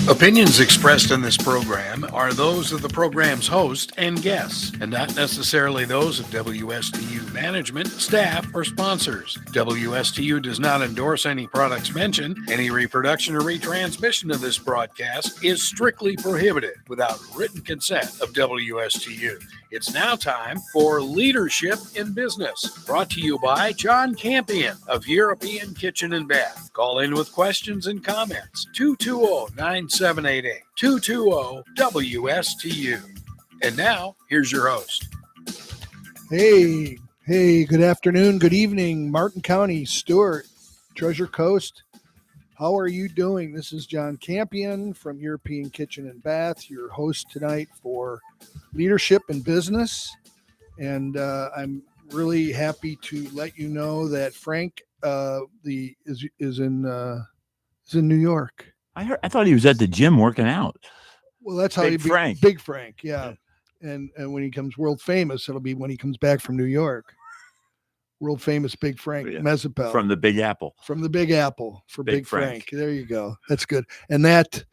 Opinions expressed in this program are those of the program's host and guests, and not necessarily those of WSTU management, staff, or sponsors. WSTU does not endorse any products mentioned. Any reproduction or retransmission of this broadcast is strictly prohibited without written consent of WSTU. It's now time for Leadership in Business, brought to you by John Campion of European Kitchen and Bath. Call in with questions and comments, 220-9788, 220-WSTU. And now, here's your host. Hey, good afternoon, good evening, Martin County, Stewart, Treasure Coast. How are you doing? This is John Campion from European Kitchen and Bath, your host tonight for Leadership in Business. And I'm really happy to let you know that Frank is in New York. I thought he was at the gym working out. Well, that's how Big Frank. Big Frank, yeah. And when he comes world famous, it'll be when he comes back from New York. World famous Big Frank Mezzapel. From the Big Apple. From the Big Apple for Big Frank. There you go. That's good. And that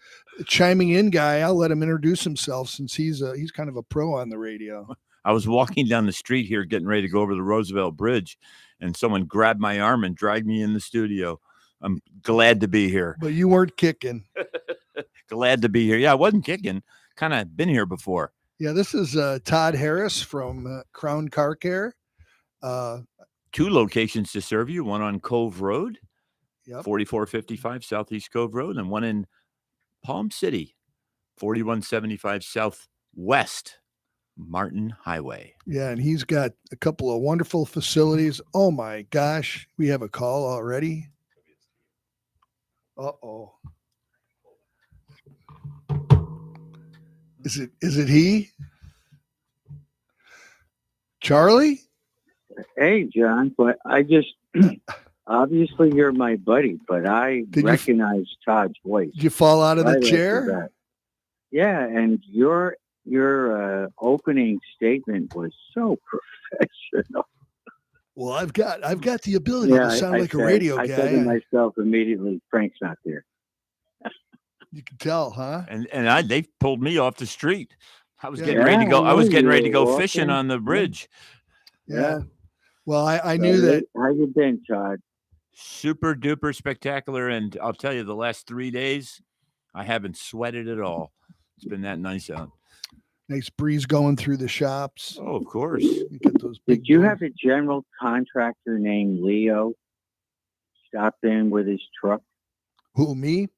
chiming in guy, I'll let him introduce himself since he's kind of a pro on the radio. I was walking down the street here getting ready to go over the Roosevelt Bridge, and someone grabbed my arm and dragged me in the studio. I'm glad to be here. But you weren't kicking. Glad to be here. Yeah, I wasn't kicking. Kind of been here before. Yeah, this is Todd Harris from Crown Car Care. 2 locations to serve you, one on Cove Road, 4455 Southeast Cove Road, and one in Palm City, 4175 Southwest Martin Highway. Yeah, and he's got a couple of wonderful facilities. Oh my gosh, we have a call already. Uh-oh. Is it he? Charlie? Hey, John, but I just obviously you're my buddy, but I recognize Todd's voice. Did you fall out of the chair? Yeah, and your opening statement was so professional. Well, I've got the ability to sound like a radio guy. I said to myself immediately, Frank's not there. You can tell, huh? And they pulled me off the street. I was getting ready to go. I was getting ready to go fishing on the bridge. Yeah. Well, I knew that. How you been, Todd? Super duper spectacular. And I'll tell you, the last 3 days, I haven't sweated at all. It's been that nice out. Nice breeze going through the shops. Oh, of course. You get those big Did you have a general contractor named Leo stop in with his truck? Who, me?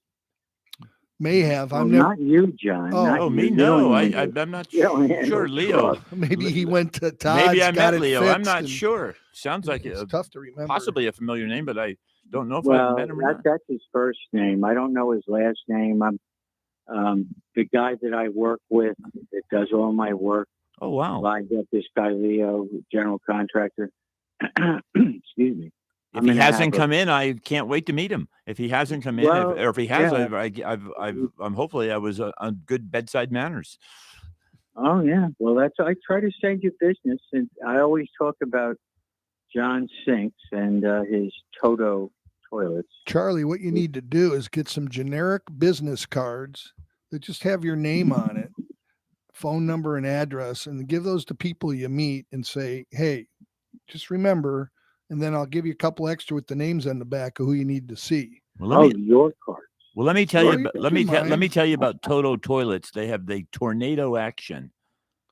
May have. I'm not you, John. Oh, me? No, I'm not sure. Leo. Maybe he went to Todd's. Maybe I met Leo. I'm not sure. Sounds like it's tough to remember. Possibly a familiar name, but I don't know if I've met him or not. That's his first name. I don't know his last name. I'm the guy that I work with that does all my work. Oh, wow. Lined up this guy, Leo, general contractor. Excuse me. If he hasn't come in, I can't wait to meet him. If he hasn't come in, or if he has, I'm hopefully I was on good bedside manners. Oh yeah, well I try to send you business, and I always talk about John sinks and his Toto toilets. Charlie, what you need to do is get some generic business cards that just have your name on it, phone number and address, and give those to people you meet and say, hey, just remember. And then I'll give you a couple extra with the names on the back of who you need to see. Well, your cards. Well, let me tell you. Let me tell you about Toto toilets. They have the tornado action.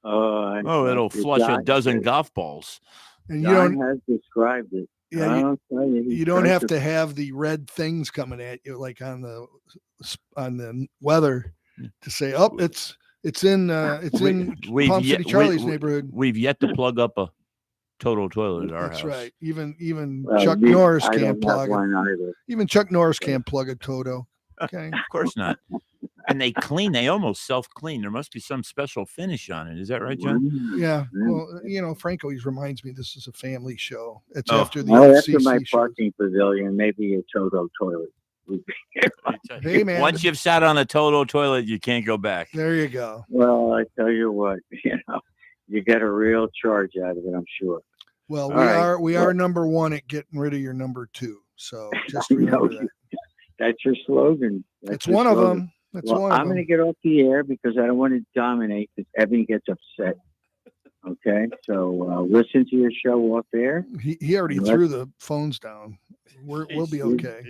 It'll flush a dozen golf balls. And John has described it. Yeah, you don't have to have the red things coming at you like on the weather to say, oh, it's in Palm City Charlie's neighborhood. We've yet to plug up a Toto toilet at our house. That's right. Even Chuck Norris can't plug it. Even Chuck Norris can't plug a Toto. Okay. Of course not. And they almost self-clean. There must be some special finish on it. Is that right, John? Yeah. Well, Frank always reminds me this is a family show. It's after my parking pavilion, maybe a Toto toilet. Hey, man. Once you've sat on a Toto toilet, you can't go back. There you go. Well, I tell you what, you get a real charge out of it, I'm sure. Well, we are number one at getting rid of your number two. So just remember that. That's your slogan. It's one of them. That's Well, one of I'm going to them. get off the air because I don't want to dominate because Evan gets upset. Okay, so listen to your show off air. He already threw the phones down. We'll be okay.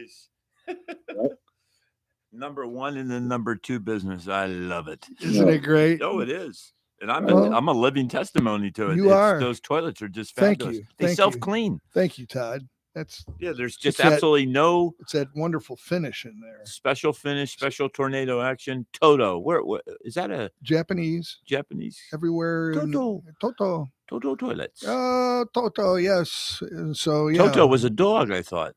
Number one in the number two business. I love it. Isn't it great? Oh, it is. And I'm Well, I'm a living testimony to it. You are. Those toilets are just Thank fabulous. you. They Thank you. self-clean. Thank you, Todd. There's just it's that- absolutely no It's that wonderful finish in there. special finish, special tornado action. Toto. Where is that a Japanese Japanese everywhere. Toto. Toto. Toto toilets? Toto. Yes. So yeah. Toto was a dog, I thought.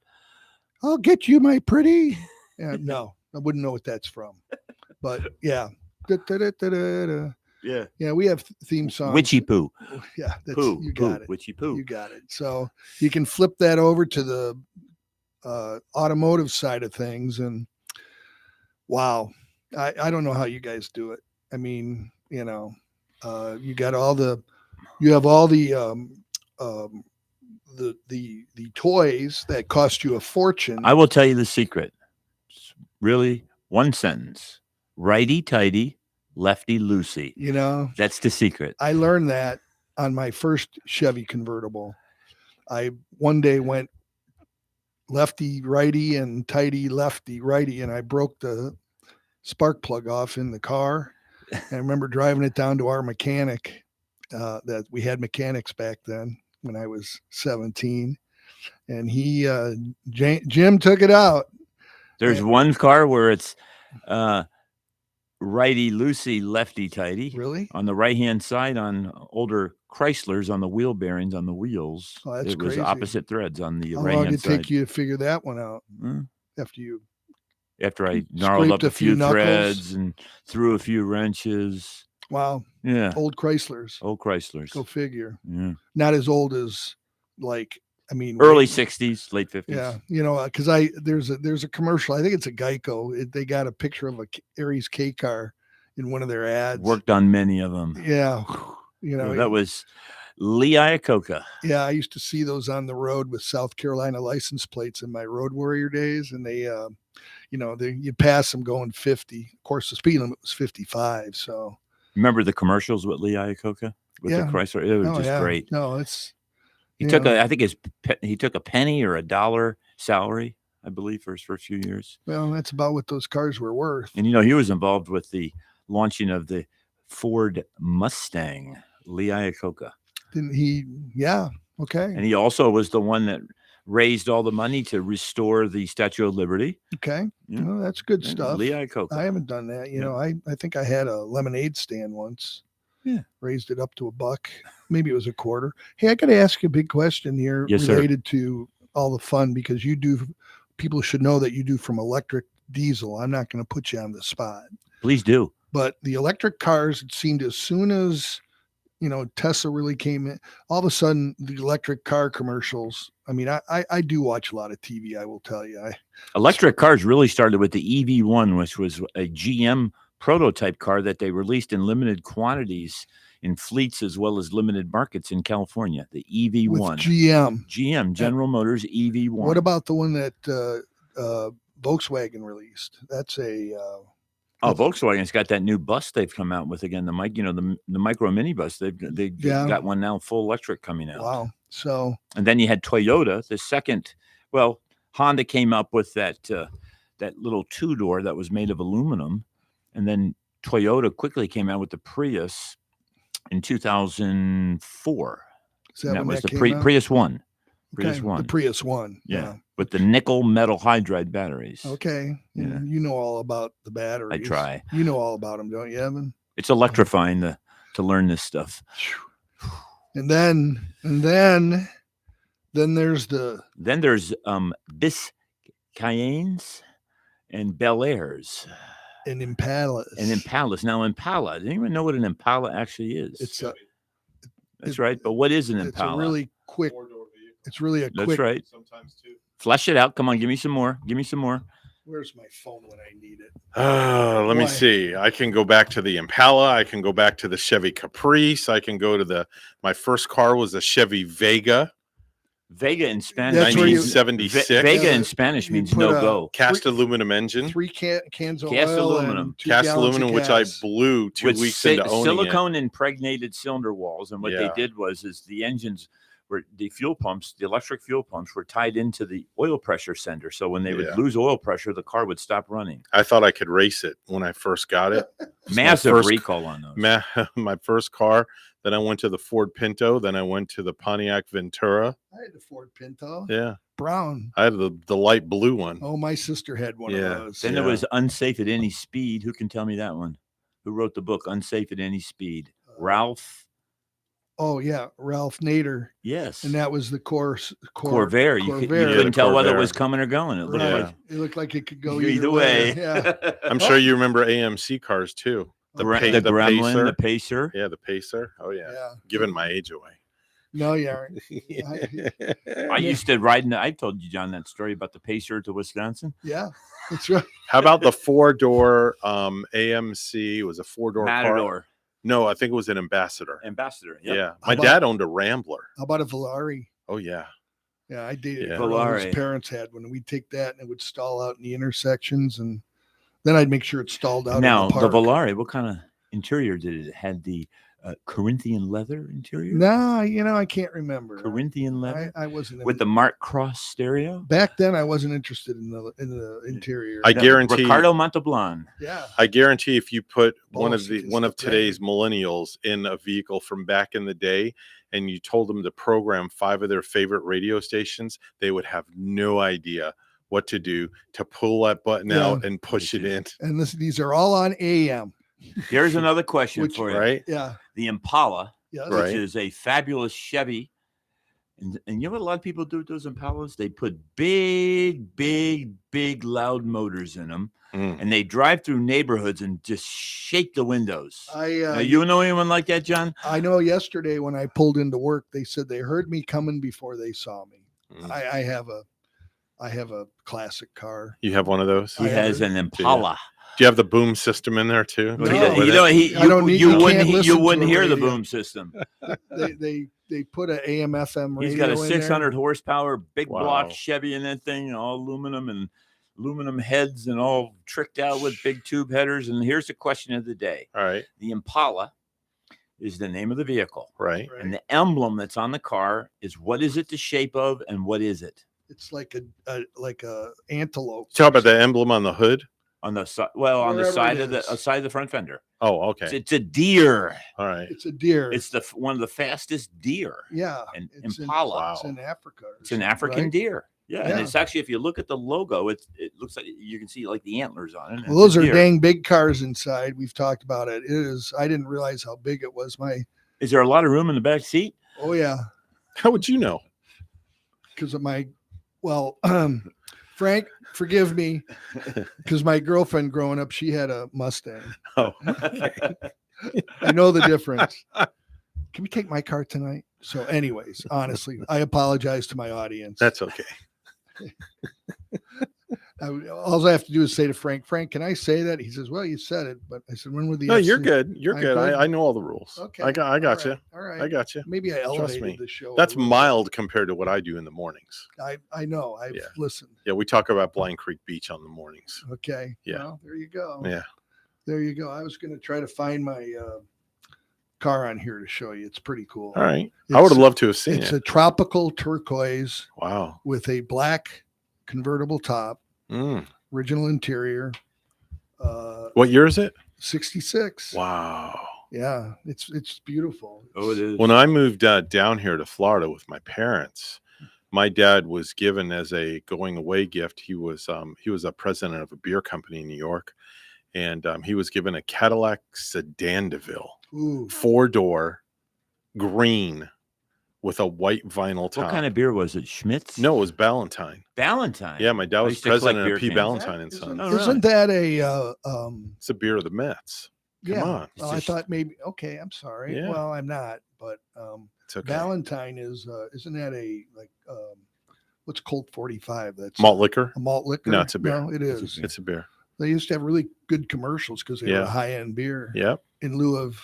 I'll get you, my pretty. Yeah, no, I wouldn't know what that's from. But yeah. Da-da-da-da-da-da. Yeah. We have theme songs. Witchy poo. Yeah, Poo. You got it. Witchy poo. You got it. So you can flip that over to the automotive side of things, and wow, I don't know how you guys do it. I mean, you got you have all the toys that cost you a fortune. I will tell you the secret. It's really one sentence: righty tighty, lefty loosey. That's the secret. I learned that on my first Chevy convertible. I one day went lefty righty and tighty lefty righty, and I broke the spark plug off in the car. And I remember driving it down to our mechanic. That we had mechanics back then when I was 17, and Jim took it out. There's one car where it's righty loosey, lefty tighty. Really? On the right hand side on older Chryslers on the wheel bearings on the wheels. Oh, that's it was crazy. opposite threads on the How right long hand did it side. take you to figure that one out? After I gnarled up a few knuckles? threads and threw a few wrenches. Wow. Yeah. Old Chryslers. Old Chryslers. Go figure. Yeah. Not as old as early 60s, late 50s. Yeah. Because there's a commercial. I think it's a Geico. They got a picture of a Aries K car in one of their ads. Worked on many of them. Yeah. That was Lee Iacocca. Yeah, I used to see those on the road with South Carolina license plates in my Road Warrior days, and they, you pass them going 50. Of course, the speed limit was 55. So remember the commercials with Lee Iacocca with the Chrysler? It was just great. No, it's he took he took a penny or $1 salary, I believe, for his first few years. Well, that's about what those cars were worth. And he was involved with the launching of the Ford Mustang. Lee Iacocca. Didn't he? Yeah. Okay. And he also was the one that raised all the money to restore the Statue of Liberty. Okay. Yeah. Well, that's good stuff. Lee Iacocca. I haven't done that. I think I had a lemonade stand once. Yeah. Raised it up to $1. Maybe it was $0.25. Hey, I got to ask you a big question here related to all the fun, because people should know that you do from electric diesel. I'm not going to put you on the spot. Please do. But the electric cars, it seemed as soon as Tesla really came in, all of a sudden the electric car commercials. I mean, I do watch a lot of TV. I will tell you. Electric cars really started with the EV1, which was a GM prototype car that they released in limited quantities in fleets as well as limited markets in California. The EV1. With GM, General Motors EV1. What about the one that Volkswagen released? That's a Volkswagen's got that new bus they've come out with again. The micro mini bus. They've got one now full electric coming out. Wow. So and then you had Toyota, the second. Well, Honda came up with that little 2-door that was made of aluminum, and then Toyota quickly came out with the Prius in 2004. That was the Prius 1. Prius 1. The Prius 1. Yeah. With the nickel metal hydride batteries. Okay. Yeah. You know all about the batteries. I try. You know all about them, don't you, Evan? It's electrifying to learn this stuff. And then there's Biscayennes and Bel Airs. And Impalas. Now, Impala. I didn't even know what an Impala actually is. That's right. But what is an Impala? It's a really quick. It's really a quick. That's right. Sometimes too. Flesh it out. Come on, give me some more. Where's my phone when I need it? Let me see. I can go back to the Impala. I can go back to the Chevy Caprice. I can go to my first car was a Chevy Vega. Vega in Spanish. That's where you- 1976. Vega Yeah, in Spanish you means put no a- go. Cast aluminum engine. 3 cans of Cast oil aluminum. and 2 Cast gallons of aluminum, which I gas. blew 2 With weeks into owning silicone impregnated cylinder walls. And what they Yeah. did was the engines were the fuel pumps, the electric fuel pumps were tied into the oil pressure sender. So when they would Yeah. lose oil pressure, the car would stop running. it. I thought I could race it when I first got it. It's my Massive first- recall on those. My first car. Then I went to the Ford Pinto. Then I went to the Pontiac Ventura. I had the Ford Pinto. Yeah. Brown. I had the light blue one. Oh, my sister had one of Yeah. those. Then Yeah. there was Unsafe at Any Speed. Who can tell me that one? Who wrote the book Unsafe at Any Speed? Ralph. Oh, yeah. Ralph Nader. Yes. And that was the Corvair. You Corvair. couldn't tell whether it Corvair. was coming or going. It looked Right. like It looked like it could go either way. Yeah. I'm sure you remember AMC cars too. the Pa- Gremlin, Pacer. the Pacer. Yeah, the Pacer. Oh yeah. Yeah. Giving my age away. No, you aren't. I used to ride. I told you, John, that story about the Pacer to Wisconsin. Yeah. That's right. How about the 4-door AMC? It was a 4-door car. Matador, No, I think it was an Ambassador. Ambassador. Yep. Yeah. How My about- dad owned a Rambler. How about a Volare? Oh yeah. Yeah, I dated Yeah. a girl Volare. whose parents had one. We'd take that and it would stall out in the intersections, and then I'd make sure it stalled out. Now in the the park. Volare, what kind of interior did it? It had the Corinthian leather interior. No, I can't remember. Corinthian leather I wasn't with the Mark Cross stereo. back then. I wasn't interested in the interior. I guarantee. Ricardo Montalban. yeah, I guarantee if you put one of Balls, one of it's today's millennials in a vehicle from back in the day and you told them to program 5 of their favorite radio stations, they would have no idea what to do to pull that button Yeah. out and push it in. and these are all on AM. Here's another question Which- for you. Right? Yeah, The Impala, yes. Right. which is a fabulous Chevy. And you know what a lot of people do with those Impalas? They put big, loud motors in them, Mm. and they drive through neighborhoods and just shake the windows. Now, I you know anyone like that, John? I know. Yesterday when I pulled into work, they said they heard me coming before they saw me. Mm. I have a classic car. You have one of those? He I has an Impala. Do you have the boom system in there too? No. To He go does- with you it? know, I don't need- you can't you listen to wouldn't a hear the radio. boom system. They put an AM FM radio. He's got a in there. 600 horsepower big Wow. block Chevy in that thing, all aluminum and aluminum heads and all tricked out with big tube headers. And here's the question of the day. All right. The Impala is the name of the vehicle. Right. Right. And the emblem that's on the car is what is it the shape of and what is it? It's like a antelope. Talk about the emblem on the hood. On the side, well, on the Wherever side it of the is. side of the front fender. Oh, okay. It's a deer. All right. It's a deer. It's one of the fastest deer. yeah. an it's Impala. It's in Africa. or It's an something, African right? deer. Yeah, and Yeah. it's actually, if you look at the logo, it looks like you can see like the antlers on it. and Well, it's those a are deer. dang big cars inside. We've talked about it. It is. I didn't realize how big it was. Is there a lot of room in the back seat? Oh yeah, How would you know? because of my. Well, Frank, forgive me, because my girlfriend growing up, she had a Mustang. Oh, okay. I know the difference. Can we take my car tonight? So, anyways, honestly, I apologize to my audience. That's okay. All I have to do is say to Frank, can I say that? He says, well, you said it, but I said, when were the No, you're FC? good. You're I'm good. good? I know all the rules. Okay. I got you. All right. I got you. Maybe I elevated me. the show. a That's little bit. mild compared to what I do in the mornings. I know. I've Yeah. listened. Yeah, we talk about Blind Creek Beach on the mornings. Okay. Yeah. Well, there you go. Yeah. There you go. I was going to try to find my car on here to show you. It's pretty cool. All right. I would have loved to have seen It's it. a tropical turquoise Wow. with a black convertible top, Mm. original interior. What year is it? 66. Wow. Yeah, it's beautiful. Oh, it is. When I moved down here to Florida with my parents, my dad was given as a going away gift. He was a president of a beer company in New York, and he was given a Cadillac Sedan DeVille, Ooh, 4-door, green, with a white vinyl top. What kind of beer was it? Schmitz? No, it was Ballantine. Ballantine. Yeah, my dad I was used to collect president beer of P. cans. Ballantine and isn't, Son. Oh, really? isn't that a It's a beer of the Mets. Come yeah? on. Well, It's I a- thought maybe. Okay, I'm sorry. Yeah. Well, I'm not. But It's okay. Valentine is isn't that a what's Colt 45? That's Malt liquor. a malt liquor. No, it's a beer. No, it It's a is. beer. It's a beer. They used to have really good commercials because they were Yeah. a high end beer Yep. in lieu of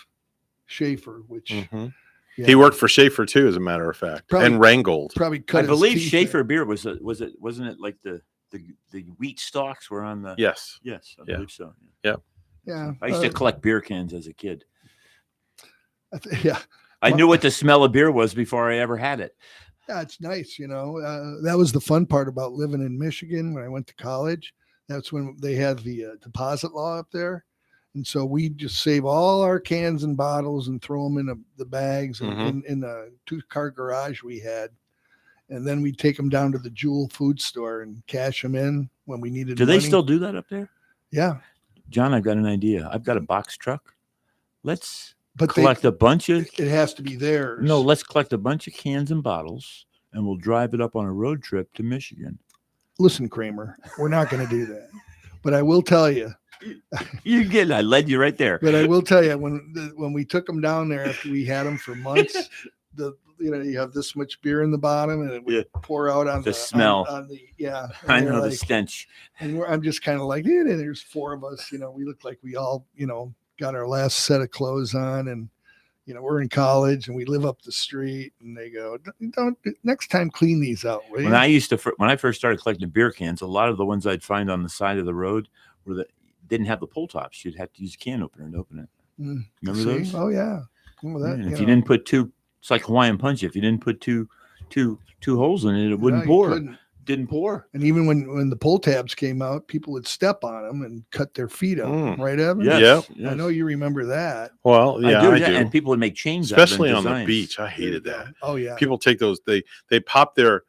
Schaefer, which Mhm. Yeah. He worked for Schaefer too, as a matter of fact, Probably- and Rheingold. Probably cut I his believe teeth Schaefer there. beer wasn't it like the wheat stalks were on the Yes. Yes, I Yeah. believe so. Yeah. I used to collect beer cans as a kid. Yeah. I knew what the smell of beer was before I ever had it. Yeah, it's nice. That was the fun part about living in Michigan when I went to college. That's when they had the deposit law up there. And so we just save all our cans and bottles and throw them in the bags in the 2-car garage we had. And then we'd take them down to the Jewel food store and cash them in when we needed Do money. they still do that up there? Yeah. John, I've got an idea. I've got a box truck. Let's But collect a bunch of it has to be theirs. No, let's collect a bunch of cans and bottles and we'll drive it up on a road trip to Michigan. Listen, Kramer, we're not going to do that. But I will tell you. I led you right there. But I will tell you, when we took them down there after we had them for months, you have this much beer in the bottom and it would pour out on the smell. I know the stench. And I'm just kind of like, there's 4 of us. We look like we all, got our last set of clothes on, and we're in college and we live up the street. And they go, don't next time clean these out. Will you? When I first started collecting beer cans, a lot of the ones I'd find on the side of the road didn't have the pull tops. You'd have to use a can opener to open it. Remember those? Oh yeah. Well, that, if you didn't put 2, it's like Hawaiian Punch. If you didn't put two holes in it, it wouldn't pour. Didn't pour. And even when the pull tabs came out, people would step on them and cut their feet up. Right, Evan? Yes. I know you remember that. Well, yeah, I do. And people would make chains, especially on the beach. I hated that. Oh yeah. People take those. They pop their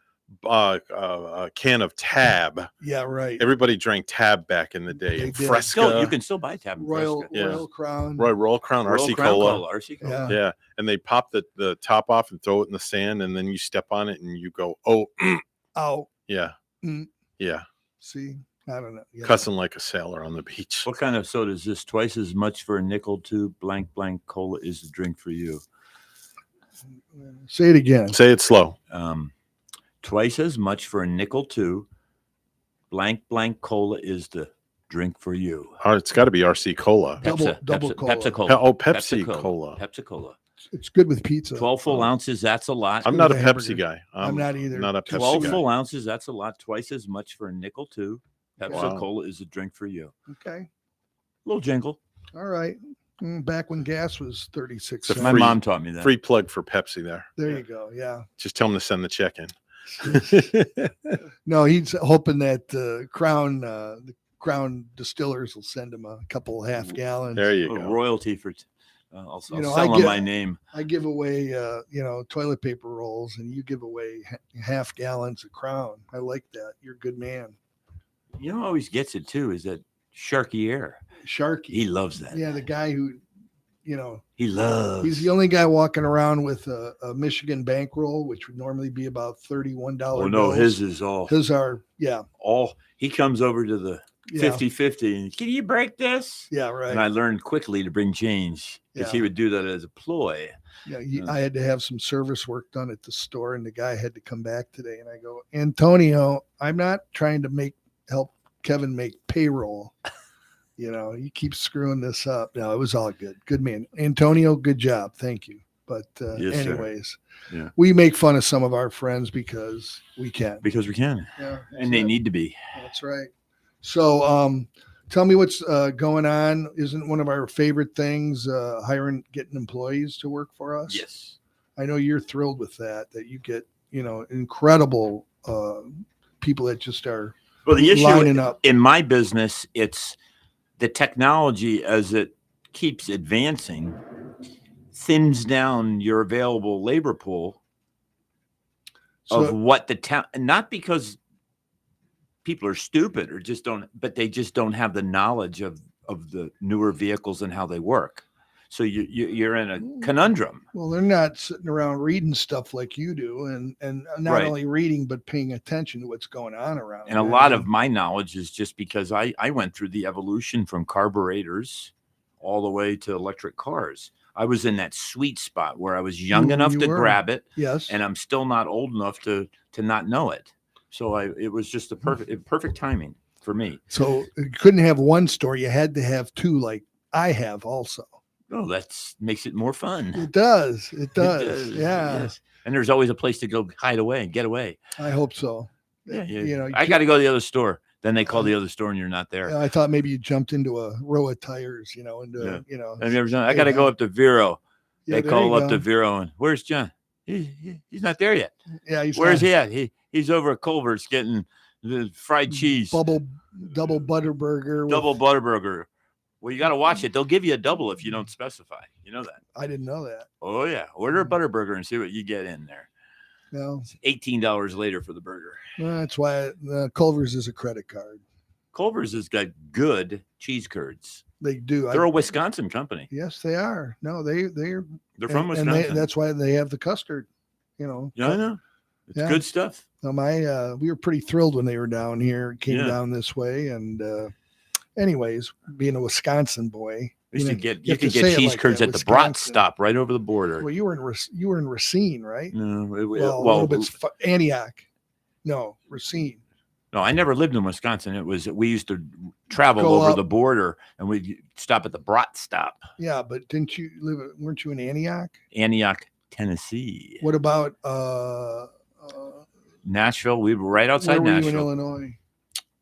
can of Tab. Yeah, right. Everybody drank Tab back in the day. And Fresca. You can still buy Tab. Royal Crown. Royal Crown. RC Cola. RC Cola. Yeah. And they pop the top off and throw it in the sand, and then you step on it and you go, oh, oh, yeah, yeah. See, I don't know. Yeah. Cussing like a sailor on the beach. What kind of soda is this? Twice as much for a nickel to blank cola is the drink for you. Say it again. Say it slow. Twice as much for a nickel to blank cola is the drink for you. It's got to be RC Cola. Double cola. Pepsi Cola. Oh, Pepsi Cola. Pepsi Cola. It's good with pizza. 12 full ounces, that's a lot. I'm not a Pepsi guy. I'm not either. Not a Pepsi 12 guy. full ounces, that's a lot. Twice as much for a nickel too. Pepsi Cola is a drink for you. Okay. Little jingle. All right. Back when gas was 36 cents. My mom taught me that. Free plug for Pepsi there. There you go. Yeah. Just tell them to send the check in. No, he's hoping that Crown distillers will send him a couple half gallons. There you go. Royalty for I'll sell my name. I give away toilet paper rolls, and you give away half gallons of Crown. I like that. You're a good man. You know who always gets it too is that Sharky Air. Sharky. He loves that. Yeah, the guy who he loves. He's the only guy walking around with a Michigan bankroll, which would normally be about $31. Oh no, bills. his are he comes over to the 50-50 and can you break this? Yeah, right. And I learned quickly to bring change because he would do that as a ploy. Yeah, I had to have some service work done at the store, and the guy had to come back today. And I go, Antonio, I'm not trying to help Kevin make payroll. You keep screwing this up. No, it was all good. Good man. Antonio, good job. Thank you. But anyways, we make fun of some of our friends because we can. Because we can. Yeah, and they need to be. That's right. So tell me what's going on. Isn't one of our favorite things getting employees to work for us? Yes. I know you're thrilled with that you get, incredible people that just are the issue lining up. In my business, it's the technology as it keeps advancing thins down your available labor pool of what the town, not because people are stupid or but they just don't have the knowledge of the newer vehicles and how they work. So you're in a conundrum. Well, they're not sitting around reading stuff like you do, and not only reading but paying attention to what's going on around. And a lot of my knowledge is just because I went through the evolution from carburetors all the way to electric cars. I was in that sweet spot where I was young enough to grab it, yes, and I'm still not old enough to not know it. So it was just a perfect timing for me. So you couldn't have one store; you had to have two, like I have also. Oh, that makes it more fun. It does. It It does. Yeah. Yes. And there's always a place to go hide away and get away. I hope so. Yeah. You know, I got to go to the other store. Then they call the other store and you're not there. I thought maybe you jumped into a row of tires, you know, I've never done. I got to go up to Vero. Yeah, They call up to Vero and where's John? He's not there yet. Yeah, where's he at? He's over at Culver's getting the fried cheese, double butterburger. Double butterburger. Well, you got to watch it. They'll give you a double if you don't specify. You know that. I didn't know that. Oh yeah, order a butterburger and see what you get in there. No, it's $18 later for the burger. That's why Culver's is a credit card. Culver's has got good cheese curds. They do. They're a Wisconsin company. Yes, they are. No, they're from Wisconsin. And that's why they have the custard. You know. Yeah, I know. It's good stuff. No, we were pretty thrilled when they were down here. Came down this way, and anyways, being a Wisconsin boy, you could get cheese curds at the Brat stop right over the border. Well, you were in Racine, right? No, a little bit Antioch. No, Racine. No, I never lived in Wisconsin. We used to travel over the border and we'd stop at the Brat stop. Yeah, but weren't you in Antioch? Antioch, Tennessee. What about Nashville? We were right outside where were Nashville. You in Illinois?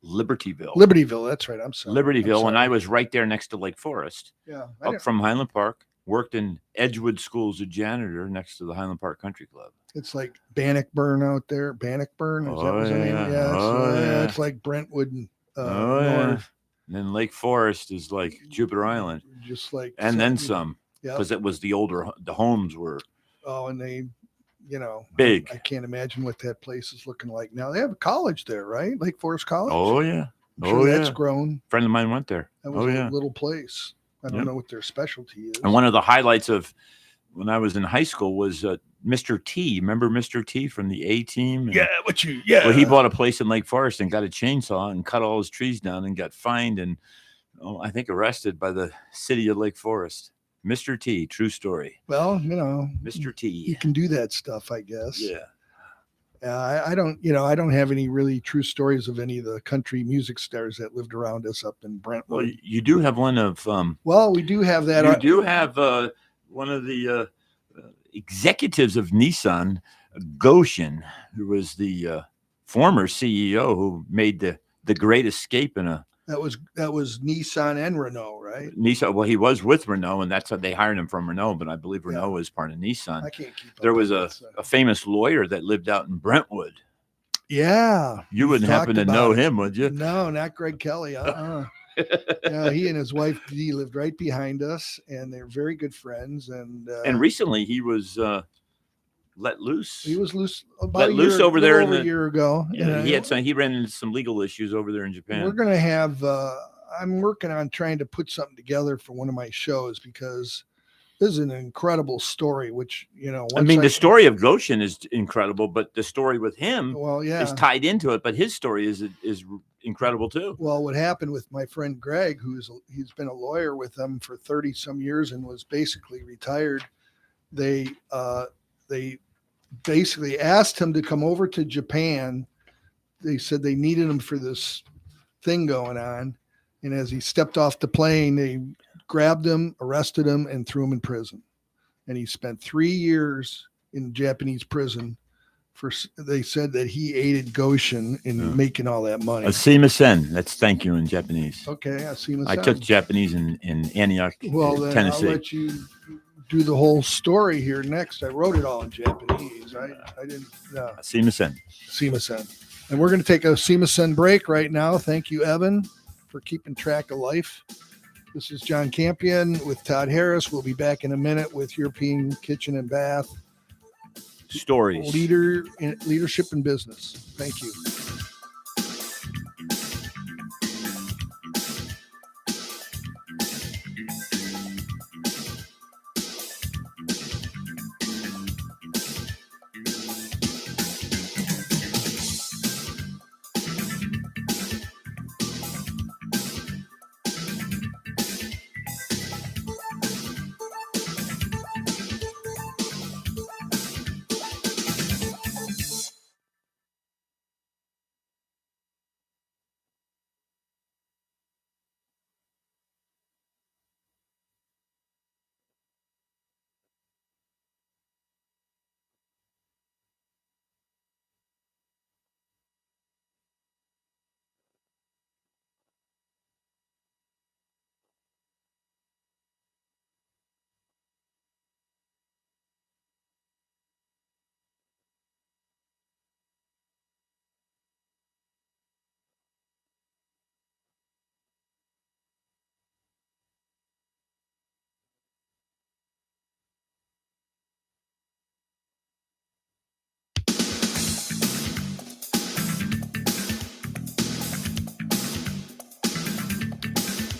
Libertyville, that's right. I'm sorry. Libertyville, and I was right there next to Lake Forest. Yeah. Up from Highland Park. Worked in Edgewood School as a janitor next to the Highland Park Country Club. It's like Bannockburn out there. Bannockburn, is that was the name? Yeah. It's like Brentwood and North. And then Lake Forest is like Jupiter Island. Just like then some. Because it was the homes were. Oh, and they, big. I can't imagine what that place is looking like now. They have a college there, right? Lake Forest College. Oh yeah. That's grown. A friend of mine went there. That was a little place. I don't know what their specialty is. And one of the highlights of when I was in high school was Mr. T. Remember Mr. T from the A team? Yeah. Well, he bought a place in Lake Forest and got a chainsaw and cut all his trees down and got fined and I think arrested by the city of Lake Forest. Mr. T, true story. Well, Mr. T. You can do that stuff, I guess. Yeah. I don't have any really true stories of any of the country music stars that lived around us up in Brentwood. Well, you do have one of. We do have that. You do have one of the executives of Nissan, Goshen, who was the former CEO who made the Great Escape in a. That was Nissan and Renault, right? Nissan. Well, he was with Renault, and that's how they hired him from Renault. But I believe Renault was part of Nissan. I can't keep up. There was a famous lawyer that lived out in Brentwood. Yeah, you wouldn't happen to know him, would you? No, not Greg Kelly. Yeah, he and his wife Dee lived right behind us, and they're very good friends. And recently he was let loose. He was let loose over there a year ago. Yeah, he ran into some legal issues over there in Japan. We're gonna have. I'm working on trying to put something together for one of my shows because this is an incredible story. Which the story of Goshen is incredible, but the story with him, is tied into it. But his story is incredible too. Well, what happened with my friend Greg, he's been a lawyer with them for 30 some years and was basically retired. They basically asked him to come over to Japan. They said they needed him for this thing going on. And as he stepped off the plane, they grabbed him, arrested him, and threw him in prison. And he spent 3 years in Japanese prison. They said that he aided Goshen in making all that money. Asimasen. That's thank you in Japanese. Okay, asimasen. I took Japanese in Antioch, Tennessee. I'll let you do the whole story here next. I wrote it all in Japanese. I didn't. Asimasen. Asimasen. And we're going to take a Asimasen break right now. Thank you, Evan, for keeping track of life. This is John Campion with Todd Harris. We'll be back in a minute with European Kitchen and Bath stories, leadership in business. Thank you.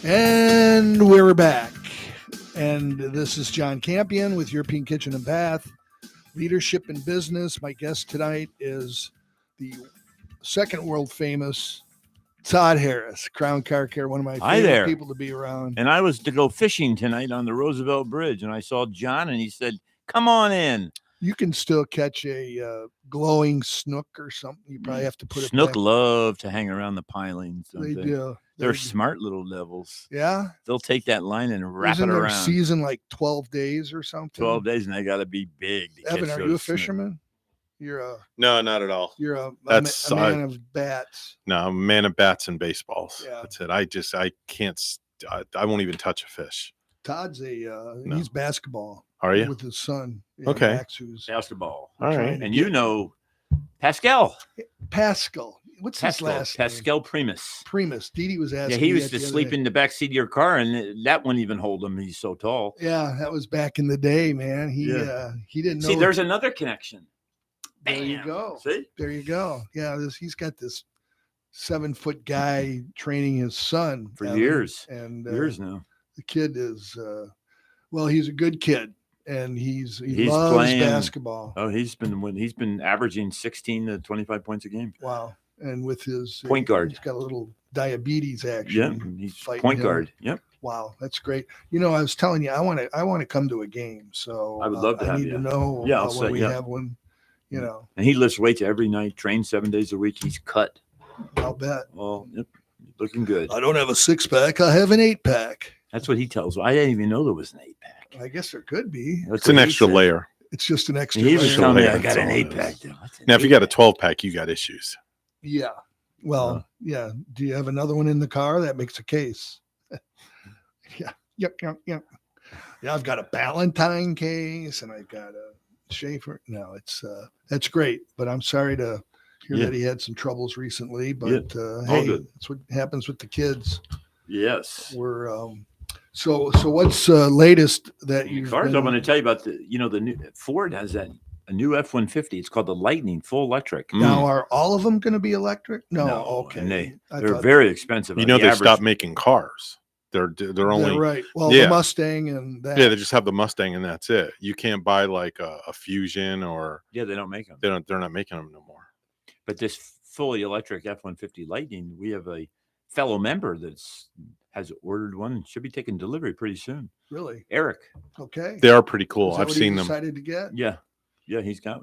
And we're back. And this is John Campion with European Kitchen and Bath, Leadership in Business. My guest tonight is the second world famous Todd Harris, Crown Car Care, one of my favorite people to be around. And I was to go fishing tonight on the Roosevelt Bridge, and I saw John, and he said, "Come on in." You can still catch a glowing snook or something. You probably have to put Snook it back. love to hang around the pilings. They do. They're smart little devils. Yeah. They'll take that line and wrap Isn't it their around. season like 12 days or something? 12 days, and they got to be big. To Evan, catch are you a those snook. fisherman? You're No, not at all. You're a That's man of bats. No, I'm a man of bats and baseballs. Yeah. That's it. I can't. I won't even touch a fish. Todd's he's basketball. Are you? With his son. Okay. Max, who's Basketball. All right. And you know Pascal. Pascal. What's his last name? Pascal Primus. Primus. Didi was asking. Yeah, he used to sleep in the back seat of your car, and that wouldn't even hold him. He's so tall. Yeah, that was back in the day, man. He didn't know. See, there's another connection. There you go. See? There you go. Yeah, he's got this 7-foot guy training his son For years. And years now. The kid is he's a good kid, and he loves playing basketball. Oh, he's been averaging 16 to 25 points a game. Wow. And with his point guard, he's got a little diabetes action. Yeah, he's fighting point him. guard. Yep. Wow, that's great. You know, I was telling you, I want to come to a game. So I would love to have need you. to know when we have one. You know, and he lifts weights every night, trains 7 days a week. He's cut. I'll bet. Well, yep, looking good. I don't have a 6-pack. I have an 8-pack. That's what he tells me. I didn't even know there was an 8-pack. I guess there could be. It's an extra layer. It's just an extra. He was layer. telling me I got an 8-pack. Now, if you got a 12-pack, you got issues. Yeah. Well, yeah. Do you have another one in the car? That makes a case. Yeah. Yep. Yeah, I've got a Ballantine case, and I've got a Schaefer. No, that's great. But I'm sorry to hear that he had some troubles recently. But hey, that's what happens with the kids. Yes. We're so what's latest that you've cars? been... I'm going to tell you about the new Ford has a new F-150. It's called the Lightning, full electric. Now, are all of them going to be electric? No. Okay. And they're very expensive. You know, they stopped making cars. They're only right. Well, the Mustang and that. Yeah, they just have the Mustang and that's it. You can't buy like a Fusion or they don't make them. They're not making them no more. But this fully electric F-150 Lightning, we have a fellow member has ordered one and should be taking delivery pretty soon. Really? Eric. Okay. They are pretty cool. Is that I've what seen he them. Decided to get? Yeah. Yeah, he's I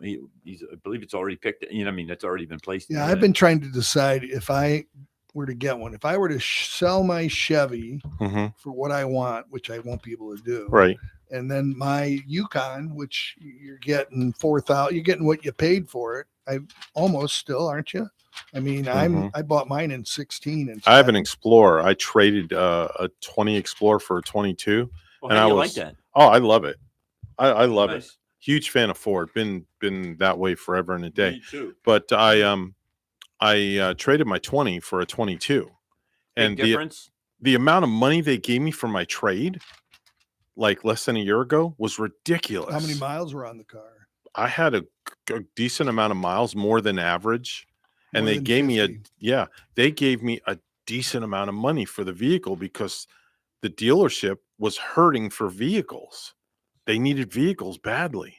believe it's already picked. That's already been placed. Yeah, I've been trying to decide if I were to get one. If I were to sell my Chevy for what I want, which I won't be able to do. Right. And then my Yukon, which you're getting $4,000, you're getting what you paid for it. I almost still, aren't you? I mean, I bought mine in 16. And I have an Explorer. I traded a 20 Explorer for a 22. Well, how do you like that? Oh, I love it. I love it. Huge fan of Ford. Been that way forever and a day. Me too. But I traded my 20 for a 22. And the amount of money they gave me for my trade, like less than a year ago, was ridiculous. How many miles were on the car? I had a decent amount of miles, more than average. And they gave me a decent amount of money for the vehicle because the dealership was hurting for vehicles. They needed vehicles badly.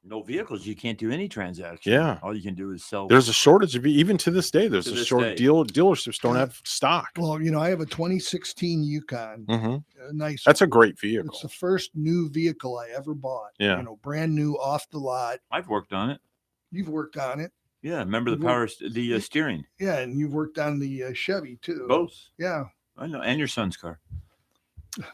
No vehicles, you can't do any transaction. Yeah. All you can do is sell. There's a shortage of, even to this day, there's a short dealerships don't have stock. Well, I have a 2016 Yukon. Nice. That's a great vehicle. It's the first new vehicle I ever bought. Yeah. Brand new off the lot. I've worked on it. You've worked on it. Yeah. Remember the steering. Yeah. And you've worked on the Chevy too. Both. Yeah. I know. And your son's car.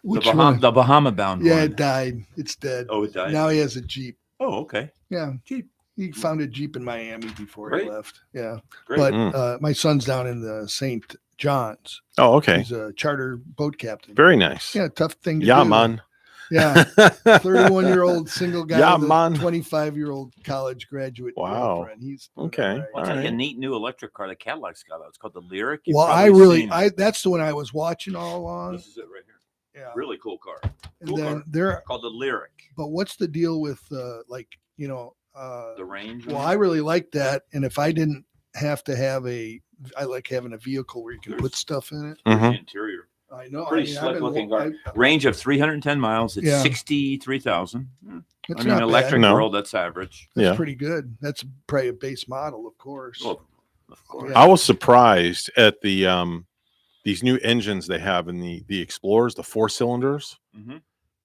Which the Bahama bound one. Yeah, it died. It's dead. Oh, it died. Now he has a Jeep. Oh, okay. Yeah. Jeep. He found a Jeep in Miami before he left. Yeah. Great. But my son's down in the St. John's. Oh, okay. He's a charter boat captain. Very nice. Yeah, tough thing to do. Yeah, man. Yeah. 31-year-old single guy yeah, with man. a 25-year-old college graduate girlfriend. He's okay. I'll tell you a neat new electric car that Cadillac's got out. It's called the Lyric. Well, that's the one I was watching all along. This is it right here. Yeah. Really cool car. And then they're called the Lyric. But what's the deal with the range? Well, I really like that. And if I didn't have to have I like having a vehicle where you can put stuff in it. The interior. I know. Pretty slick looking car. Range of 310 miles. It's Yeah. 63,000. It's I mean, not electric bad. world, that's average. That's pretty good. That's probably a base model, of course. Well, of course. Yeah. I was surprised at the these new engines they have in the Explorers, the 4 cylinders.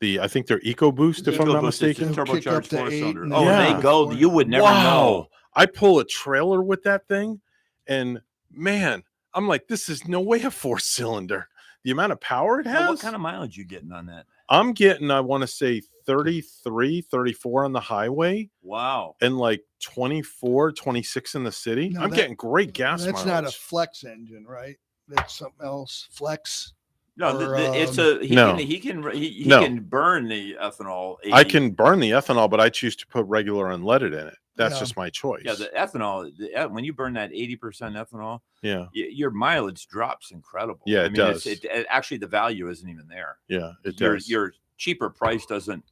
I think they're EcoBoost, if I'm not mistaken. Turbocharged 4-cylinder. and Oh, yeah. they go. You would never know. I pull a trailer with that thing, and man, I'm like, this is no way a 4-cylinder. The amount of power it has. Now, what kind of mileage you getting on that? I'm getting, I want to say 33, 34 on the highway. Wow. And like 24, 26 in the city. No, I'm getting great gas That's mileage. not a flex engine, right? That's something else. Flex. No, Or, it's a he no. can burn the ethanol. I can burn the ethanol, but I choose to put regular unleaded in it. That's Yeah. just my choice. Yeah, the ethanol. When you burn that 80% ethanol, yeah, your mileage drops incredible. Yeah, I it mean, does. It actually, the value isn't even there. Yeah, it your, does. Your cheaper price doesn't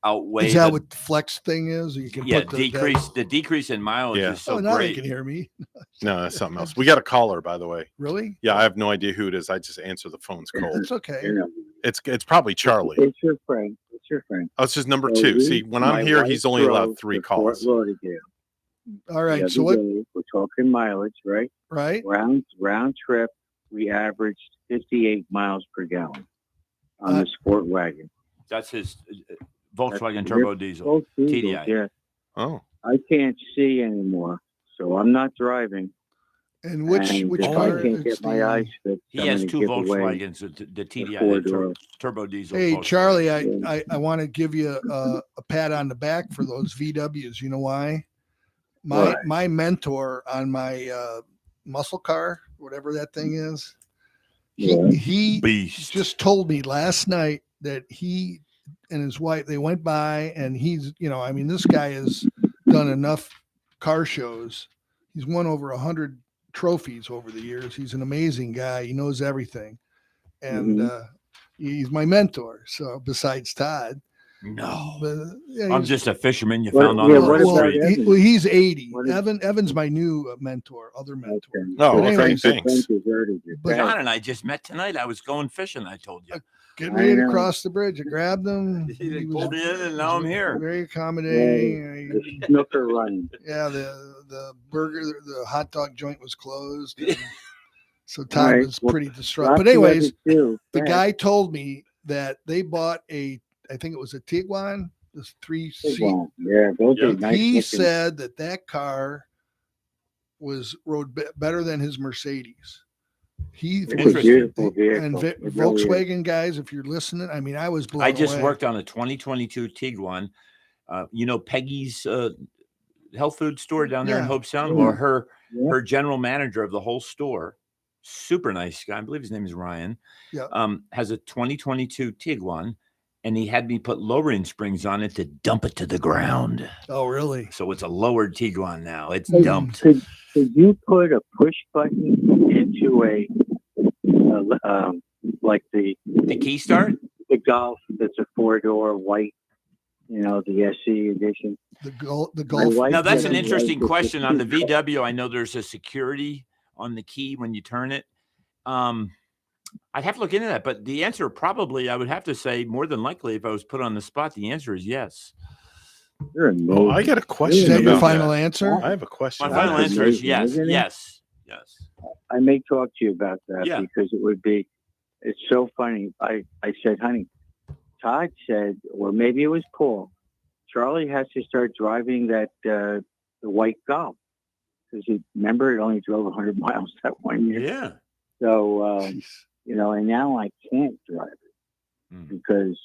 outweigh. Is that what the flex thing is? You can put the decrease in mileage is so now great. they can hear me. No, that's something else. We got a caller, by the way. Really? Yeah, I have no idea who it is. I just answer the phone's cold. It's okay. It's probably Charlie. It's your friend. It's your friend. Oh, it's just number So 2. See, when I'm here, he's only allowed 3 calls. All right. So what? We're talking mileage, right? Right. Round trip, we averaged 58 miles per gallon on the sport wagon. That's his Volkswagen turbo diesel. TDI. Yeah. Oh. I can't see anymore, so I'm not driving. And which car? I can't get my eyes fixed. He has 2 Volkswagens, the TDI, turbo diesel. Hey, Volkswagen. Charlie, I want to give you a pat on the back for those VWs. You know why? My mentor on my muscle car, whatever that thing is, he just told me last night that he and his wife, they went by, and he's, this guy has done enough car shows. He's won over 100 trophies over the years. He's an amazing guy. He knows everything. And he's my mentor. So besides Todd. No, but, I'm just a fisherman you found on the street. He's 80. Evan's my new mentor, other mentor. Oh, okay, thanks. But John and I just met tonight. I was going fishing. I told you. Getting ready to cross the bridge. I grabbed him. He pulled in, and now I'm here. Very accommodating. The snooker running. Yeah, the burger, the hot dog joint was closed. So Todd was pretty distraught. But anyways, the guy told me that they bought I think it was a Tiguan, this 3-seat. Yeah, those are nice. He said that car rode better than his Mercedes. It's a beautiful vehicle. And Volkswagen guys, if you're listening, I was blown away. I just worked on a 2022 Tiguan. Peggy's health food store down there in Hope Sound. Well, her general manager of the whole store, super nice guy, I believe his name is Ryan, has a 2022 Tiguan. And he had me put lowering springs on it to dump it to the ground. Oh, really? So it's a lowered Tiguan now. It's dumped. Could you put a push button into like the key start? The Golf that's a 4-door white, the SE edition. The Golf. Now that's an interesting question on the VW. I know there's a security on the key when you turn it. I'd have to look into that, but the answer probably, I would have to say, more than likely, if I was put on the spot, the answer is yes. Oh, I got a question. Is that your final answer? I have a question. My final answer is yes. Yes. I may talk to you about that because it's so funny. I said, honey, Todd said, or maybe it was Paul, Charlie has to start driving that the white Golf because remember it only drove 100 miles that one year. Yeah. So, and now I can't drive it because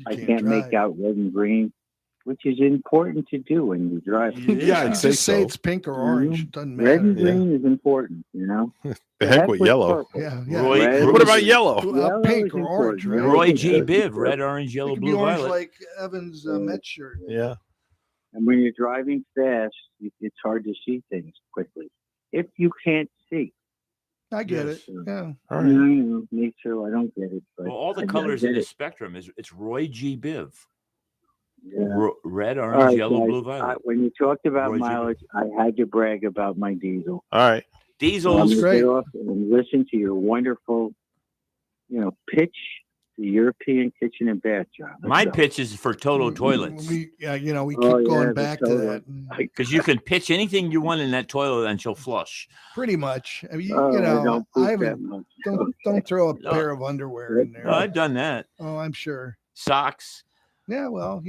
I can't make out red and green, which is important to do when you drive. Yeah, I'd say it's pink or orange. It doesn't matter. Red and green is important, The heck with yellow. Purple. Yeah. What about yellow? Pink or orange, right? Roy G. Biv, red, orange, yellow, blue, orange, violet. like Evan's Met shirt. Yeah. And when you're driving fast, it's hard to see things quickly. If you can't see. I get it. Yeah. All right. Me too. I don't get it. But all the colors in the spectrum it's Roy G. Biv. Yeah. Red, orange, yellow, guys, blue, violet. When you talked about mileage, I had to brag about my diesel. All right. Diesel's great. Get off and listen to your wonderful pitch the European kitchen and bath, John. My pitch is for Toto toilets. We keep going back to that. Because you can pitch anything you want in that toilet and she'll flush. Pretty much. I mean, don't throw a pair of underwear in there. No, I've done that. Oh, I'm sure. Socks. Yeah, well,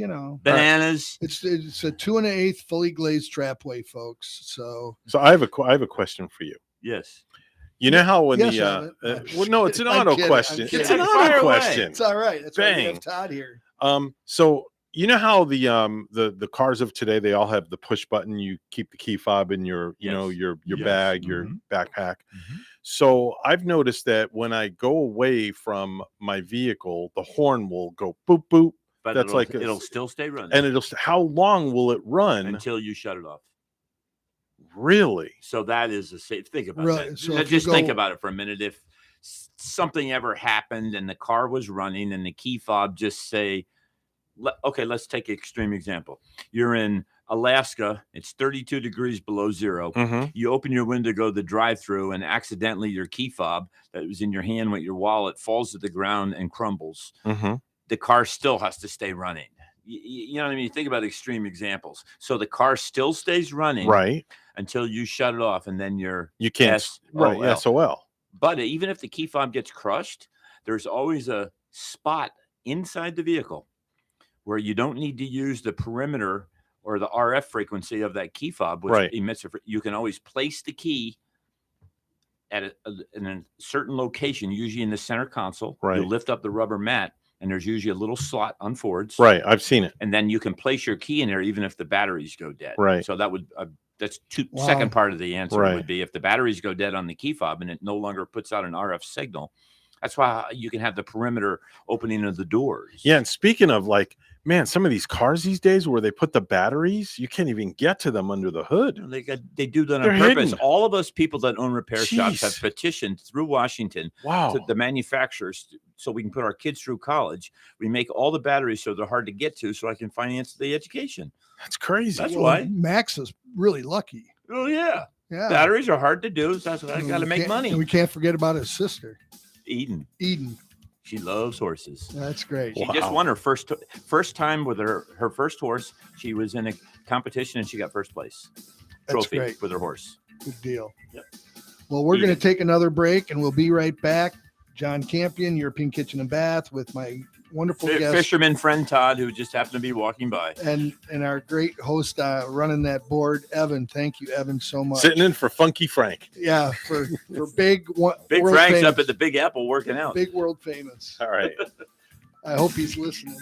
bananas. It's a 2 1/8 fully glazed trapway, folks. So I have a question for you. Yes. You know how when it's an auto question. It's an auto question. It's all right. That's why we have Todd here. So you know how the cars of today, they all have the push button. You keep the key fob in your bag, your backpack. Mm-hmm. So I've noticed that when I go away from my vehicle, the horn will go boop boop. But it'll still stay running. And how long will it run until you shut it off? Really? So that is a safe. Think about that. So just think about it for a minute. If something ever happened and the car was running and the key fob just say, okay, let's take an extreme example. You're in Alaska. It's 32 degrees below zero. Mm-hmm. You open your window, go to the drive-through, and accidentally your key fob that was in your hand with your wallet falls to the ground and crumbles. Mm-hmm. The car still has to stay running. You know what I mean? Think about extreme examples. So the car still stays running until you shut it off, and then you can't SOL. But even if the key fob gets crushed, there's always a spot inside the vehicle where you don't need to use the perimeter or the RF frequency of that key fob, which emits. You can always place the key at in a certain location, usually in the center console. Right. You lift up the rubber mat, and there's usually a little slot unfords. Right. I've seen it. And then you can place your key in there even if the batteries go dead. Right. So that would that's second part of the answer would be if the batteries go dead on the key fob and it no longer puts out an RF signal. That's why you can have the perimeter opening of the doors. Yeah. And speaking of some of these cars these days where they put the batteries, you can't even get to them under the hood. They do that on purpose. Hidden. All of us people that own repair shops have petitioned through Washington to the manufacturers so we can put our kids through college. We make all the batteries so they're hard to get to so I can finance the education. That's crazy. That's why. Max is really lucky. Oh, yeah. Batteries are hard to do. So that's why I got to make money. And we can't forget about his sister. Eden. She loves horses. That's great. She just won her first time with her first horse. She was in a competition and she got first place. Trophy with her horse. Good deal. Yep. Well, we're going to take another break and we'll be right back. John Campion, European Kitchen and Bath, with my wonderful guest, fisherman friend Todd, who just happened to be walking by, and our great host running that board, Evan. Thank you, Evan, so much. Sitting in for Funky Frank. Yeah, for big Frank's famous. Up at the Big Apple working out. Big world famous. All right. I hope he's listening.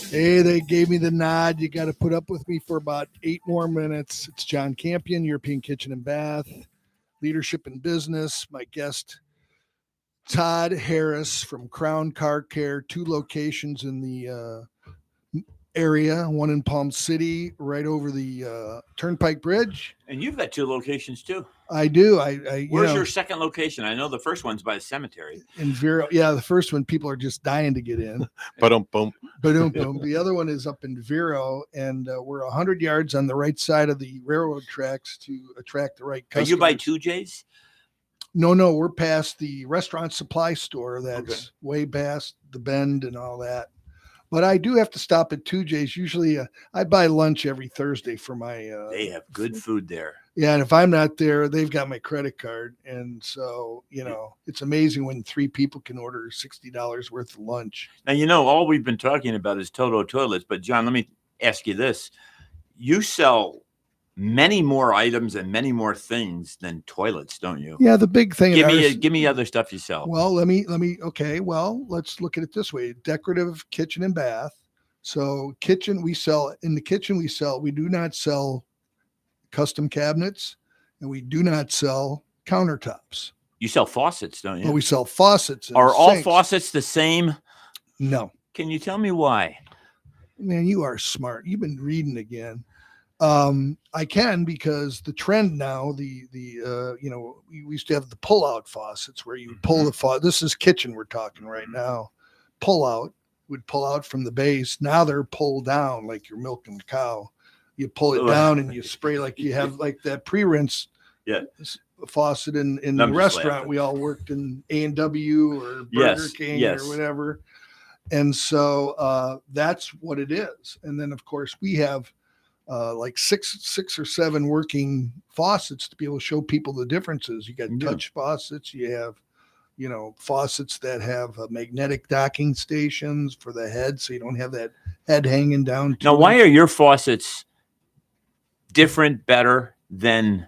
Hey, they gave me the nod. You got to put up with me for about 8 more minutes. It's John Campion, European Kitchen and Bath, Leadership in Business. My guest, Todd Harris from Crown Car Care, 2 locations in the area, one in Palm City, right over the Turnpike Bridge. And you've got 2 locations too. I do. Where's your second location? I know the first one's by the cemetery. In Vero. Yeah, the first one people are just dying to get in. Boom. The other one is up in Vero, and we're 100 yards on the right side of the railroad tracks to attract the right customers. Are you by 2J's? No, we're past the restaurant supply store. That's way past the bend and all that. But I do have to stop at 2J's. Usually I buy lunch every Thursday for my... they have good food there. Yeah, and if I'm not there, they've got my credit card. And so, it's amazing when 3 people can order $60 worth of lunch. Now, all we've been talking about is Toto toilets. But, John, let me ask you this. You sell many more items and many more things than toilets, don't you? Yeah, the big thing. Give me other stuff you sell. Well, okay. Well, let's look at it this way: decorative kitchen and bath. So kitchen, we do not sell custom cabinets, and we do not sell countertops. You sell faucets, don't you? Well, we sell faucets. Are all faucets the same? No. Can you tell me why? Man, you are smart. You've been reading again. I can, because the trend now, we used to have the pull-out faucets where you pull the faucet. This is kitchen we're talking right now. Would pull out from the base. Now they're pulled down like you're milking a cow. You pull it down and you spray like you have like that pre-rinse faucet in the restaurant. Laughing. We all worked in A&W or Burger King or whatever. And so that's what it is. And then, of course, we have like six or 7 working faucets to be able to show people the differences. You got touch faucets. You have, faucets that have magnetic docking stations for the head, so you don't have that head hanging down. Now, why are your faucets different, better than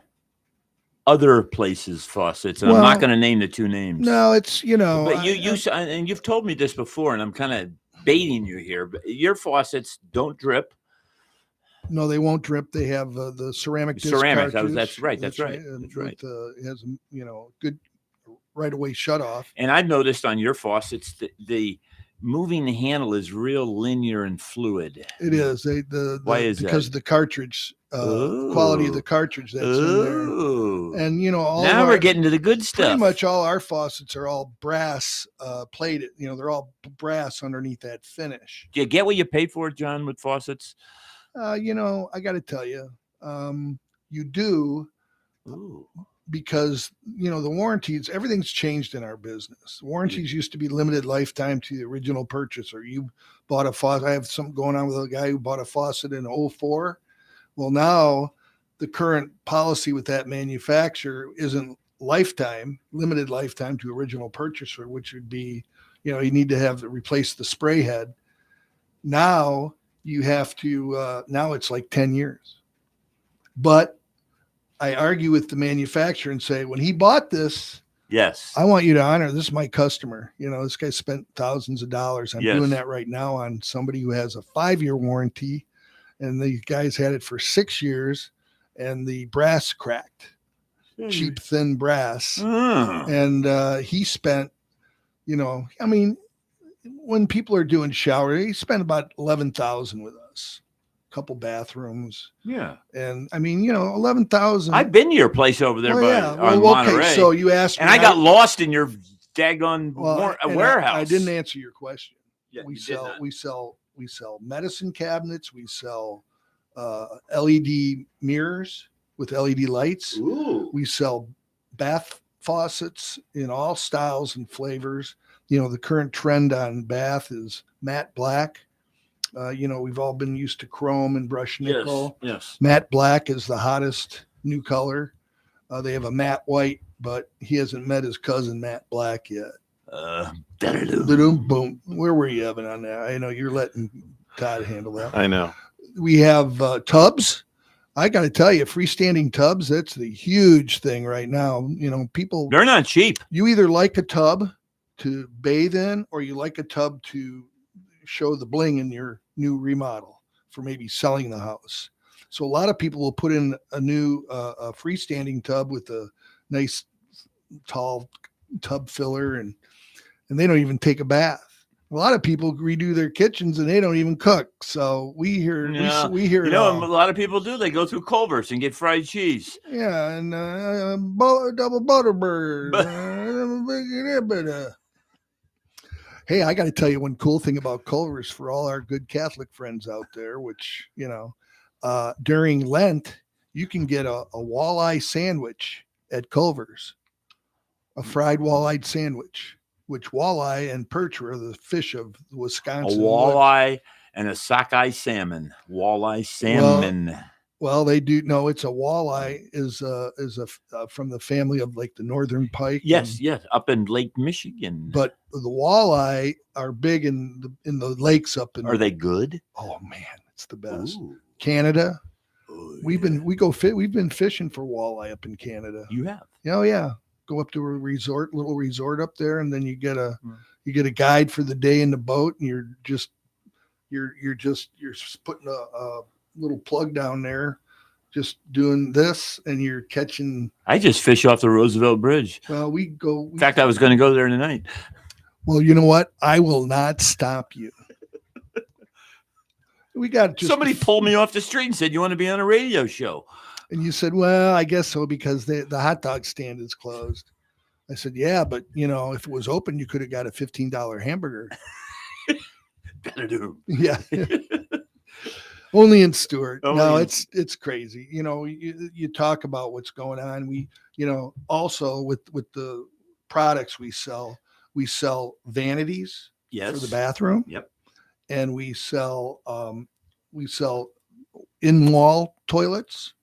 other places' faucets? And I'm not going to name the 2 names. No, it's, But and you've told me this before, and I'm kind of baiting you here, but your faucets don't drip. No, they won't drip. They have the ceramic disc ceramic. cartridge. That's right. That's right. It has good right away shut off. And I've noticed on your faucets that the moving the handle is real linear and fluid. It is. Why is that? Because of the cartridge quality of the cartridge that's in there. And now we're getting to the good stuff. Pretty much all our faucets are all brass plated. They're all brass underneath that finish. Do you get what you pay for, John, with faucets? I got to tell you, you do. Ooh. Because, the warranties, everything's changed in our business. Warranties used to be limited lifetime to the original purchaser. You bought a faucet. I have something going on with a guy who bought a faucet in 2004. Well, now the current policy with that manufacturer isn't limited lifetime to original purchaser, which would be, you need to replace the spray head. Now you have to, now it's like 10 years. But I argue with the manufacturer and say, when he bought this, yes, I want you to honor this is my customer. This guy spent thousands of dollars. I'm doing that right now on somebody who has a 5-year warranty, and the guy's had it for 6 years, and the brass cracked, cheap, thin brass. And he spent, when people are doing shower, he spent about $11,000 with us. Couple bathrooms. Yeah. And $11,000. I've been to your place over there on Monterey. Okay, so you asked me. And I got lost in your daggone warehouse. I didn't answer your question. Yeah, we sell medicine cabinets, we sell LED mirrors with LED lights. Ooh. We sell bath faucets in all styles and flavors. The current trend on bath is matte black. We've all been used to chrome and brushed nickel. Yes. Matte black is the hottest new color. They have a matte white, but he hasn't met his cousin Matte Black yet. Boom. Where were you, Evan, on that? I know you're letting Todd handle that. I know. We have tubs. I got to tell you, freestanding tubs, that's the huge thing right now. People, they're not cheap. You either like a tub to bathe in, or you like a tub to show the bling in your new remodel for maybe selling the house. So a lot of people will put in a new a freestanding tub with a nice tall tub filler, and they don't even take a bath. A lot of people redo their kitchens and they don't even cook. So we hear we hear it all. A lot of people do. They go through Culver's and get fried cheese. Yeah, and double butterbird. Hey, I got to tell you one cool thing about Culver's for all our good Catholic friends out there, which, during Lent, you can get a walleye sandwich at Culver's, a fried walleye sandwich, which walleye and perch are the fish of Wisconsin. A walleye and a sockeye salmon. Walleye salmon. Well, they do. No, it's a walleye is from the family of like the northern pike. Yes, up in Lake Michigan. But the walleye are big in the lakes up in. Are they good? Oh man, it's the best. Ooh. Canada. Oh, we've been fishing for walleye up in Canada. You have? Oh yeah. Go up to a little resort up there, and then you get a guide for the day in the boat, and you're putting a little plug down there, just doing this, and you're catching. I just fish off the Roosevelt Bridge. Well, in fact, I was going to go there tonight. Well, you know what? I will not stop you. We got somebody pulled me off the street and said, "You want to be on a radio show?" And you said, "Well, I guess so, because the hot dog stand is closed." I said, "Yeah, but if it was open, you could have got a $15 hamburger." Better do. Yeah. Only in Stewart. No, it's crazy. You talk about what's going on. We, also with the products we sell vanities for the bathroom. Yep. And we sell in-wall toilets.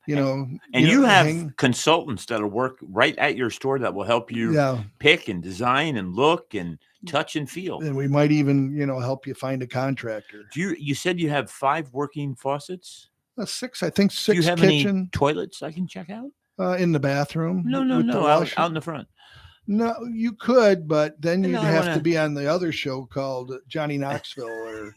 And you have consultants that'll work right at your store that will help you pick and design and look and touch and feel. And we might even, help you find a contractor. You said you have 5 working faucets? 6, I think 6. Do you have any toilets I can check out? In the bathroom? No, out in the front. No, you could, but then you'd have to be on the other show called Johnny Knoxville or.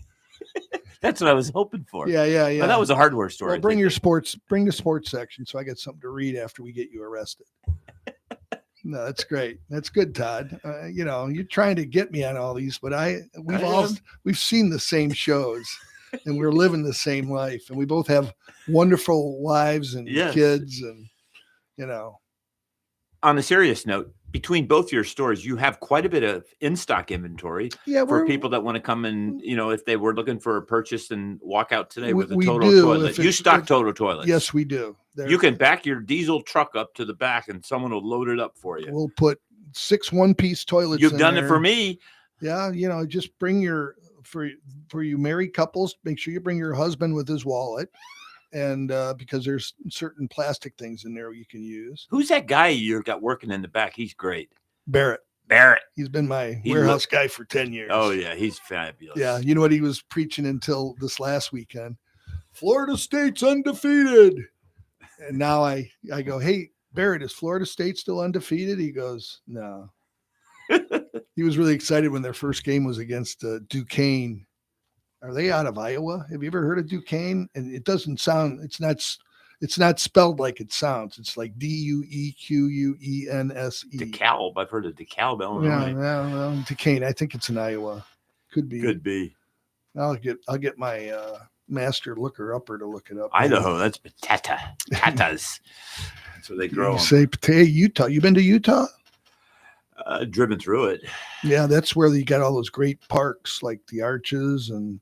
That's what I was hoping for. Yeah. But that was a hardware store. Well, bring the sports section, so I get something to read after we get you arrested. No, that's great. That's good, Todd. You're trying to get me on all these, but we've seen the same shows, and we're living the same life, and we both have wonderful wives and kids, and On a serious note, between both your stores, you have quite a bit of in-stock inventory for people that want to come and, if they were looking for a purchase and walk out today with a Total toilet. You stock Total toilets. Yes, we do. You can back your diesel truck up to the back and someone will load it up for you. We'll put 6 one-piece toilets. You've done it for me. Yeah. Just bring for you married couples, make sure you bring your husband with his wallet. And because there's certain plastic things in there you can use. Who's that guy you got working in the back? He's great. Barrett. He's been my warehouse guy for 10 years. Oh, yeah. He's fabulous. Yeah. You know what he was preaching until this last weekend? Florida State's undefeated. And now I go, "Hey, Barrett, is Florida State still undefeated?" He goes, "No." He was really excited when their first game was against Duquesne. Are they out of Iowa? Have you ever heard of Duquesne? And it doesn't sound. It's not spelled like it sounds. It's like DUEQUENSE. DeKalb. I've heard of DeKalb, Illinois. Yeah, well, Duquesne. I think it's in Iowa. Could be. I'll get my master looker upper to look it up. Idaho. That's patatas. That's where they grow. You say potato. Utah. You been to Utah? Driven through it. Yeah, that's where you got all those great parks like the Arches, and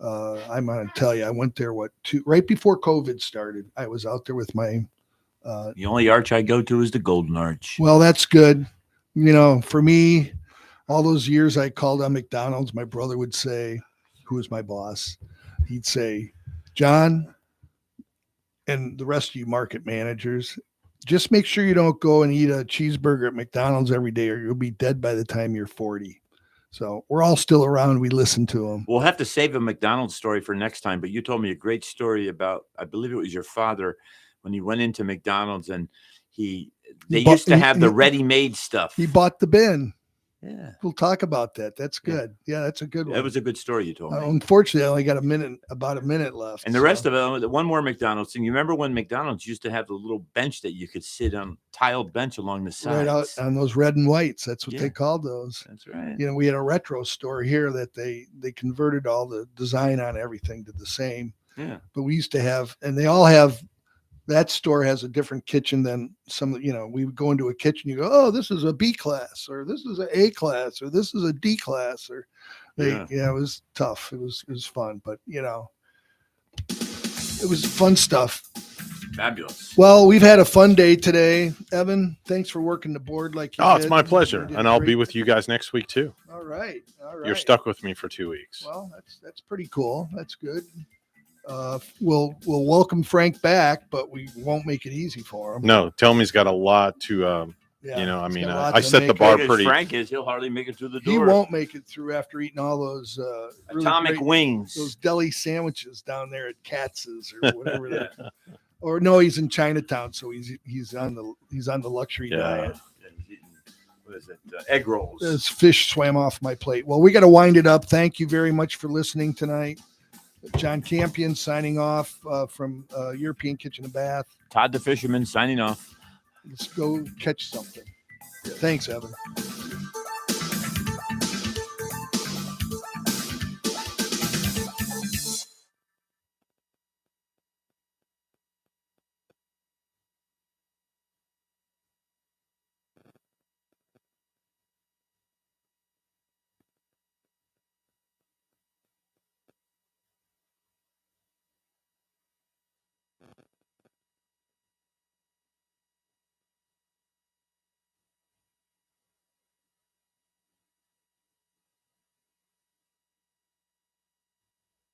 I'm going to tell you, I went there right before COVID started. I was out there with my. The only arch I go to is the Golden Arch. Well, that's good. For me, all those years I called on McDonald's, my brother would say, who was my boss, he'd say, "John, and the rest of you market managers, just make sure you don't go and eat a cheeseburger at McDonald's every day, or you'll be dead by the time you're 40. So we're all still around. We listen to them. We'll have to save a McDonald's story for next time. But you told me a great story about, I believe it was your father, when he went into McDonald's and they used to have the ready-made stuff. He bought the bin. Yeah. We'll talk about that. That's good. Yeah, that's a good one. That was a good story you told me. Unfortunately, I only got about a minute left. And the rest of it, one more McDonald's thing. You remember when McDonald's used to have the little bench that you could sit on, tiled bench along the sides? Right out on those red and whites. That's what they called those. That's right. You know, we had a retro store here that they converted all the design on everything to the same. Yeah. But we used to have, and they all have, that store has a different kitchen than some, we would go into a kitchen, you go, oh, this is a B class, or this is an A class, or this is a D class, or it was tough. It was fun, but it was fun stuff. Fabulous. Well, we've had a fun day today. Evan, thanks for working the board like you did. It's my pleasure. And I'll be with you guys next week too. All right. You're stuck with me for 2 weeks. Well, that's pretty cool. That's good. We'll welcome Frank back, but we won't make it easy for him. No, tell him he's got a lot to, I set the bar pretty. Frank is, he'll hardly make it through the door. He won't make it through after eating all those really atomic wings, those deli sandwiches down there at Katz's or whatever that. Or no, he's in Chinatown, so he's on the luxury diet. What is it? Egg rolls. This fish swam off my plate. Well, we got to wind it up. Thank you very much for listening tonight. John Campion signing off from European Kitchen and Bath. Todd the Fisherman signing off. Let's go catch something. Thanks, Evan.